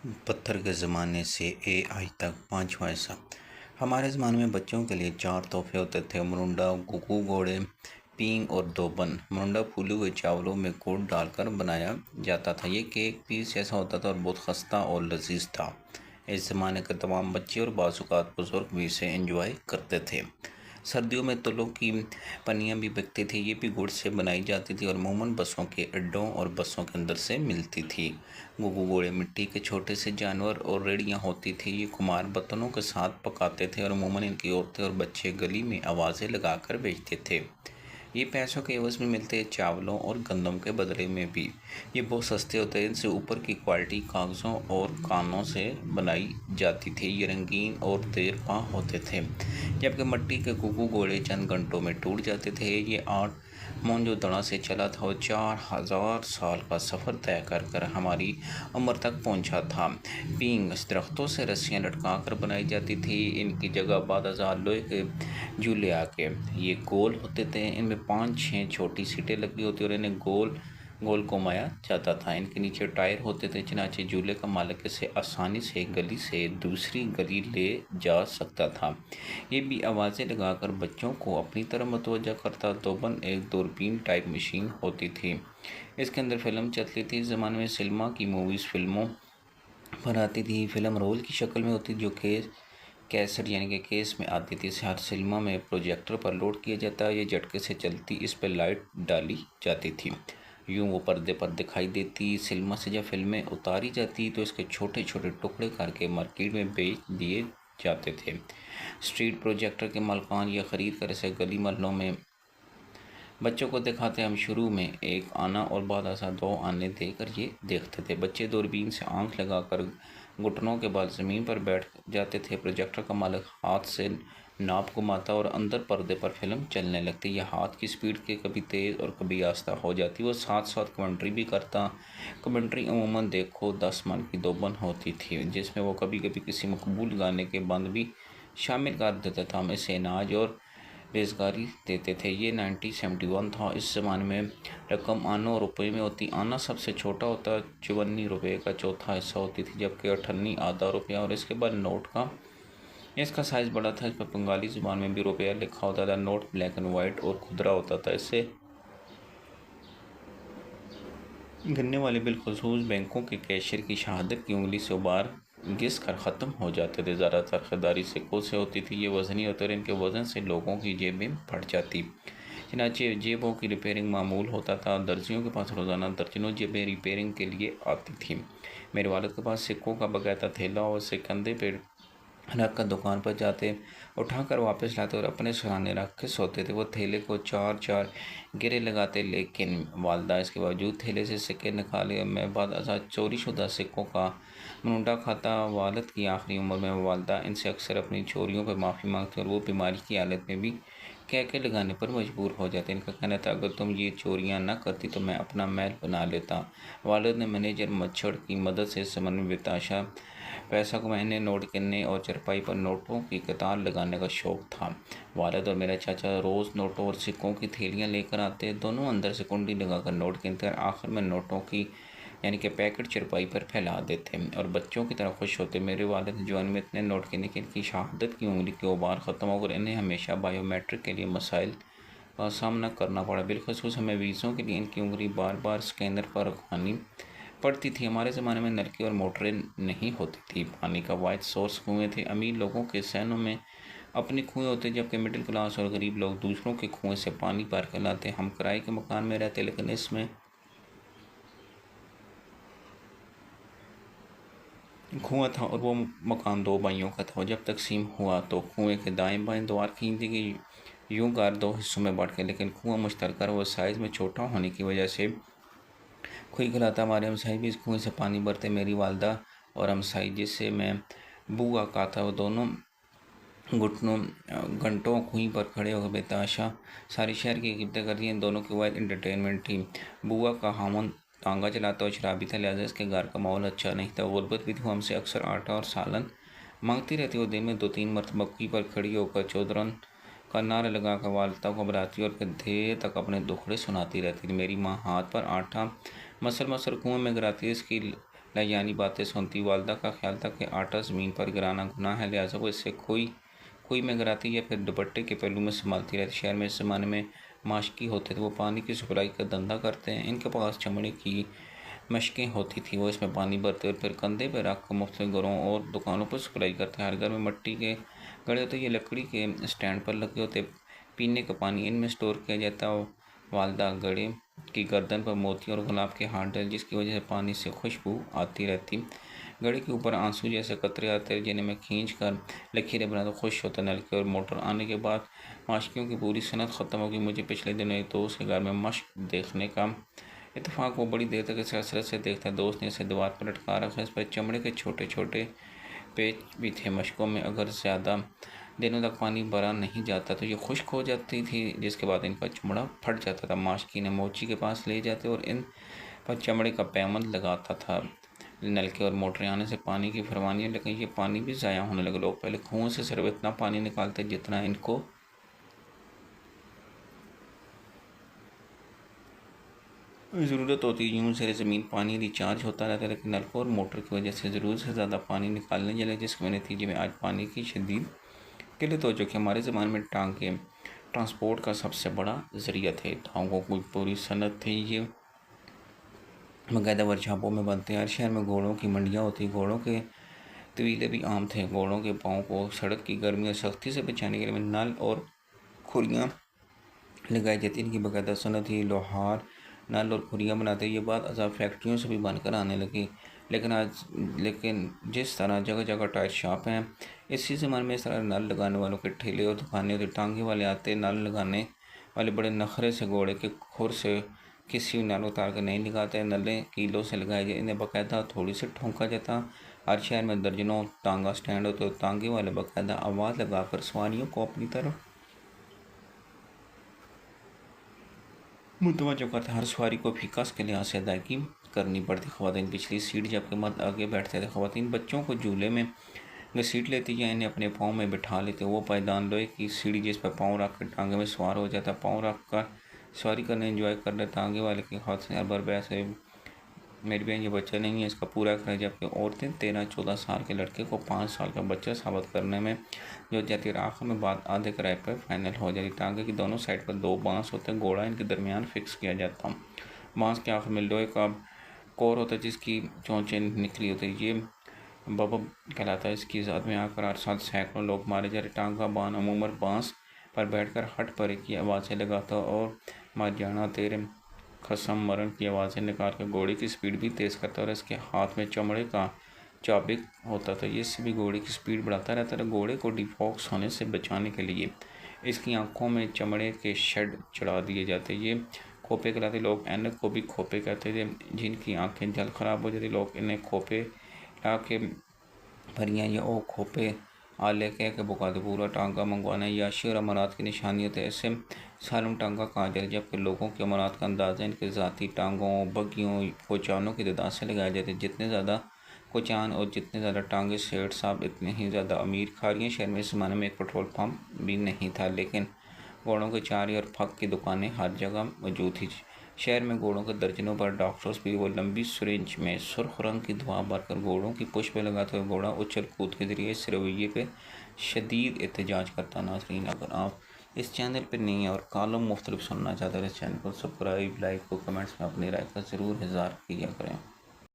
पत्थर के ज़माने से एआई तक पाँचवा हिस्सा। हमारे ज़माने में बच्चों के लिए 4 तोहफे होते थे: मुरुंडा, गुगू घोड़े, पींग और दोबन। मुरुंडा फूले हुए चावलों में गुड़ डालकर बनाया जाता था। ये केक पीस जैसा होता था और बहुत खस्ता और लजीज था। इस ज़माने के तमाम बच्चे और बाज़-औक़ात बुज़ुर्ग भी इसे एंजॉय करते थे। सर्दियों में तुलों की पन्नियाँ भी बिकती थी। ये भी गुड़ से बनाई जाती थी और अमूमन बसों के अड्डों और बसों के अंदर से मिलती थी। गुगू घोड़े मिट्टी के छोटे से जानवर और रेड़ियाँ होती थी। ये कुमार बर्तनों के साथ पकाते थे और अमूमन इनकी औरतें और बच्चे गली में आवाज़ें लगाकर बेचते थे। ये पैसों के एवज में मिलते चावलों और गंदम के बदले में भी। ये बहुत सस्ते होते हैं। इनसे ऊपर की क्वालिटी कागज़ों और कानों से बनाई जाती थी। ये रंगीन और देर पा होते थे, जबकि मिट्टी के गुगू घोड़े चंद घंटों में टूट जाते थे। ये आर्ट मोहनजोदड़ो से चला था और 4000 साल का सफ़र तय कर हमारी उम्र तक पहुंचा था। पींग दरख्तों से रस्सियां लटका कर बनाई जाती थी। इनकी जगह बाद हजार लोहे के झूले आ गए। ये गोल होते थे। इनमें 5-6 छोटी सीटें लगी होती और इन्हें गोल गोल घुमाया जाता था। इनके नीचे टायर होते थे, चनाचे झूले का मालिक इसे आसानी से गली से दूसरी गली ले जा सकता था। ये भी आवाज़ें लगाकर बच्चों को अपनी तरफ मुतवज्जा करता। दोबन एक दूरबीन टाइप मशीन होती थी। इसके अंदर फिल्म चलती थी। इस ज़माने में सिनेमा की मूवीज़ फिल्मों पर आती थी। फिल्म रोल की शक्ल में होती जो कैसेट यानी कि केस में आती थी। इसे हर सिनेमा में प्रोजेक्टर पर लोड किया जाता। ये झटके से चलती, इस पर लाइट डाली जाती थी, यूँ वो पर्दे पर दिखाई देती। सिनेमा से जब फिल्में उतारी जाती तो इसके छोटे छोटे टुकड़े करके मार्केट में बेच दिए जाते थे। स्ट्रीट प्रोजेक्टर के मालिकान या ख़रीद कर इसे गली मोहल्लों में बच्चों को दिखाते। हम शुरू में एक आना और बाद ऐसा 2 आने देकर ये देखते थे। बच्चे दूरबीन से आंख लगाकर घुटनों के बल ज़मीन पर बैठ जाते थे। प्रोजेक्टर का मालिक हाथ से नाप घुमाता और अंदर पर्दे पर फिल्म चलने लगती। यह हाथ की स्पीड के कभी तेज़ और कभी आहिस्ता हो जाती। वो साथ साथ कमेंट्री भी करता। कमेंट्री अमूमन देखो 10 मन की दोबन होती थी, जिसमें वो कभी कभी किसी मकबूल गाने के बंद भी शामिल कर देता था। हम इसे अनाज और बेरोज़गारी देते थे। ये 1971 था। इस ज़माने में रकम आनों और रुपये में होती। आना सबसे छोटा होता, 54 रुपये का चौथा हिस्सा होती थी, जबकि 58 आधा रुपया और इसके बाद नोट का इसका साइज़ बड़ा था। इस पर बंगाली ज़ुबान में भी रुपया लिखा होता था। नोट ब्लैक एंड वाइट और खुदरा होता था। इससे गिनने वाले बिलखसूस बैंकों के कैशियर की शहादत की उंगली से उबार घिस कर ख़त्म हो जाते थे। ज़्यादातर खरीदारी सिक्कों से होती थी। ये वज़नी होते और इनके वज़न से लोगों की जेबें फट जाती। चनाचे जेबों की रिपेयरिंग मामूल होता था। दर्जियों के पास रोज़ाना दर्जनों जेबें रिपेयरिंग के लिए आती थीं। मेरे वालिद के पास सिक्कों का बाकायदा थैला और उसे कंधे पर रख कर दुकान पर जाते, उठाकर वापस लाते और अपने सराहने रख के सोते थे। वो थैले को 4-4 गिरे लगाते, लेकिन वालदा इसके बावजूद थैले से सिक्के निकाले। मैं बाद चोरीशुदा सिक्कों का मुंडा खाता। वालिद की आखिरी उम्र में वालदा इनसे अक्सर अपनी चोरियों पर माफ़ी मांगती और वो बीमारी की हालत में भी कह के लगाने पर मजबूर हो जाते। इनका कहना था, अगर तुम ये चोरियां न करती तो मैं अपना महल बना लेता। वालिद ने मैनेजर मच्छर की मदद से समन में बिताशा पैसा को महीने नोट गिनने और चरपाई पर नोटों की कतार लगाने का शौक़ था। वालिद और मेरा चाचा रोज़ नोटों और सिक्कों की थैलियाँ लेकर आते। दोनों अंदर से कुंडी लगाकर नोट गिनते और आखिर में नोटों की यानी कि पैकेट चरपाई पर फैला देते और बच्चों की तरह खुश होते। मेरे वालिद जवानी में इतने नोट गिने कि इनकी शहादत की उंगली की उबार ख़त्म होकर इन्हें हमेशा बायोमेट्रिक के लिए मसाइल का सामना करना पड़ा। बिलखसूस हमें वीज़ों के लिए इनकी उंगली बार बार स्कैनर पर रखवानी पड़ती थी। हमारे ज़माने में नलके और मोटरें नहीं होती थी। पानी का वाइड सोर्स कुएँ थे। अमीर लोगों के सहनों में अपने कुएँ होते, जबकि मिडिल क्लास और गरीब लोग दूसरों के कुएँ से पानी भर कर लाते। हम किराए के मकान में रहते, लेकिन इसमें कुआँ था और वो मकान 2 भाइयों का था। जब तकसीम हुआ तो कुएँ के दाएं बाएं दीवार खींच दी गई, यूँ कर 2 हिस्सों में बांट के, लेकिन कुआँ मुश्तरका वो साइज़ में छोटा होने की वजह से खुई खिलाता। हमारे हमसाई भी इस कुएँ से पानी भरते। मेरी वालदा और हमसाई, जिससे मैं बुआ कहता, वो दोनों घुटनों घंटों कुएं पर खड़े होकर बेताशा सारी शहर की गिरफ्तार कर दी। इन दोनों की वाइड एंटरटेनमेंट थी। बुआ का हामन तांगा चलाता और शराबी था, लिहाजा इसके घर का माहौल अच्छा नहीं था। गुर्बत भी थी। वो हमसे अक्सर आटा और सालन मांगती रहती। वो दिन में 2-3 मरतबा कुएं पर खड़ी होकर चौधरन का नारा लगाकर वालदा को घबराती और फिर देर तक अपने दुखड़े सुनाती रहती थी। मेरी माँ हाथ पर आटा मसल मसल कुएं में गिराती। इसकी लाजानी बातें सुनती। वालदा का ख्याल था कि आटा ज़मीन पर गिराना गुनाह है, लिहाजा वो इससे कोई में गिराती या फिर दुपट्टे के पहलू में संभालती रहती। शहर में इस ज़माने में माशकी होते थे, वो पानी की सप्लाई का धंधा करते हैं। इनके पास चमड़े की मशकें होती थी, वो इसमें पानी भरते और फिर कंधे पर रख कर मुख्तलिफ घरों और दुकानों पर सप्लाई करते। हर घर में मिट्टी के घड़े होते, ये लकड़ी के स्टैंड पर लगे होते। पीने का पानी इनमें स्टोर किया जाता। वालदा घड़े की गर्दन पर मोती और गुलाब के हार डाले, जिसकी वजह से पानी से खुशबू आती रहती। घड़े के ऊपर आंसू जैसे कतरे आते, जिन्हें मैं खींच कर लकीरें बना तो खुश होता। नलके और मोटर आने के बाद माशकियों की पूरी सनत ख़त्म होगी। मुझे पिछले दिनों एक दोस्त के घर में मश्क देखने का इत्तेफाक, वो बड़ी देर तक इसे हसरत से देखता। दोस्त ने इसे दीवार पर लटका रखा, इस पर चमड़े के छोटे छोटे पेच भी थे। मशकों में अगर ज़्यादा दिनों तक पानी भरा नहीं जाता तो ये खुश्क हो जाती थी, जिसके बाद इनका चमड़ा फट जाता था। माशकी ने मोची के पास ले जाते और इन पर चमड़े का पैबंद लगाता था। नलके और मोटरें आने से पानी की फरमानी है, लेकिन ये पानी भी ज़ाया होने लगे। लोग पहले कुओं से सिर्फ इतना पानी निकालते जितना इनको ज़रूरत होती है। यूँ से ज़मीन पानी रिचार्ज होता रहता है, लेकिन नलकों और मोटर की वजह से ज़रूरत से ज़्यादा पानी निकालने चले, जिसके नतीजे में आज पानी की शदीद किल्लत हो चुकी है। हमारे ज़माने में टांगे ट्रांसपोर्ट का सबसे बड़ा ज़रिया थे। टांगों की पूरी सनत थी, ये बाकायदा वर्कशॉपों में बनते हैं। हर शहर में घोड़ों की मंडियाँ होती। घोड़ों के तवीले भी आम थे। घोड़ों के पाँव को सड़क की गर्मी और सख्ती से बचाने के लिए नल और खुरियाँ लगाई जाती। इनकी बाकायदा सनत ही। लोहार नल और खुरियाँ बनाते। ये बात अज़ाब फैक्ट्रियों से भी बनकर आने लगी। लेकिन जिस तरह जगह जगह टायर शॉप हैं, इसी ज़माने में इस तरह नल लगाने वालों के ठेले और दुकानें होती। टांगे वाले आते, नल लगाने वाले बड़े नखरे से घोड़े के खुर से किसी नल उतार कर नहीं लगाते। नलें कीलों से लगाई जाए, इन्हें बाकायदा थोड़ी से ठोंका जाता। हर शहर में दर्जनों टांगा स्टैंड होते। टांगे वाले बाकायदा आवाज़ लगाकर सवारियों को अपनी तरफ मुतवज्जो करते। हर सवारी को फीकास के लिहाज से अदायगी करनी पड़ती। ख़वातीन पिछली सीट जबकि मर्द आगे बैठते थे। ख़वातीन बच्चों को झूले में घसीट लेती या इन्हें अपने पाँव में बिठा लेते। वो पायदान लोहे की सीढ़ी जिस पर पाँव रख कर टांगे में सवार हो जाता। पाँव रख कर सवारी करने एंजॉय कर लेता। आगे वाले के हाथ से हर बार वैसे मेरी बहन ये बच्चा नहीं है, इसका पूरा खर्च। जबकि औरतें 13-14 साल के लड़के को 5 साल का बच्चा साबित करने में जो जाती है, आखिर में बात आधे किराए पर फाइनल हो जाती। टांगे की दोनों साइड पर 2 बांस होते हैं। घोड़ा इनके दरमियान फिक्स किया जाता। बांस के आखिर में लोहे का कोर होता है, जिसकी चोंचें निकली होती है। ये बबब कहलाता है। इसकी ज़ात में आकर हर साल सैकड़ों लोग मारे जा रहे। टांगा बान अमूमन बांस पर बैठकर हट परे की आवाज़ें लगाता और मर जाना तेरे कसम मरण की आवाज़ें निकाल कर घोड़े की स्पीड भी तेज़ करता और इसके हाथ में चमड़े का चाबिक होता था। ये इससे भी घोड़े की स्पीड बढ़ाता रहता था। घोड़े को डिफॉक्स होने से बचाने के लिए इसकी आंखों में चमड़े के शेड चढ़ा दिए जाते। ये खोपे कहलाते। लोग ऐनक को भी खोपे कहते थे। जिनकी आंखें जल्द ख़राब हो जाती, लोग इन्हें खोपे ला के भरियाँ या ओ खोपे आले कह के बुखाते। पूरा टांगा मंगवाना याशी और अमारात की निशानी होती है। ऐसे सालम टांगा कहा जाता है। जबकि लोगों के अमारात का अंदाज़ा इनके ज़ाती टांगों, बग्गियों, कोचानों की तादाद से लगाए जाते हैं। जितने ज़्यादा कोचान और जितने ज़्यादा टांगे सेठ साहब, इतने ही ज़्यादा अमीर। खारियाँ शहर में इस ज़माने में एक पेट्रोल पम्प भी नहीं था, लेकिन घोड़ों के चारे और फक की दुकानें हर जगह मौजूद थी। शहर में घोड़ों के दर्जनों पर डॉक्टर्स भी। वो लंबी सिरिंज में सुर्ख रंग की दवा भरकर घोड़ों की पुश पे लगाते हुए घोड़ा उछल कूद के ज़रिए इस रवैये पे शदीद एहतजाज करता। नाज़रीन, अगर आप इस चैनल पर नहीं है और कॉलम मुख्तलिफ सुनना चाहते हैं, इस चैनल को सब्सक्राइब, लाइक और कमेंट्स में अपनी राय का ज़रूर इज़हार किया करें।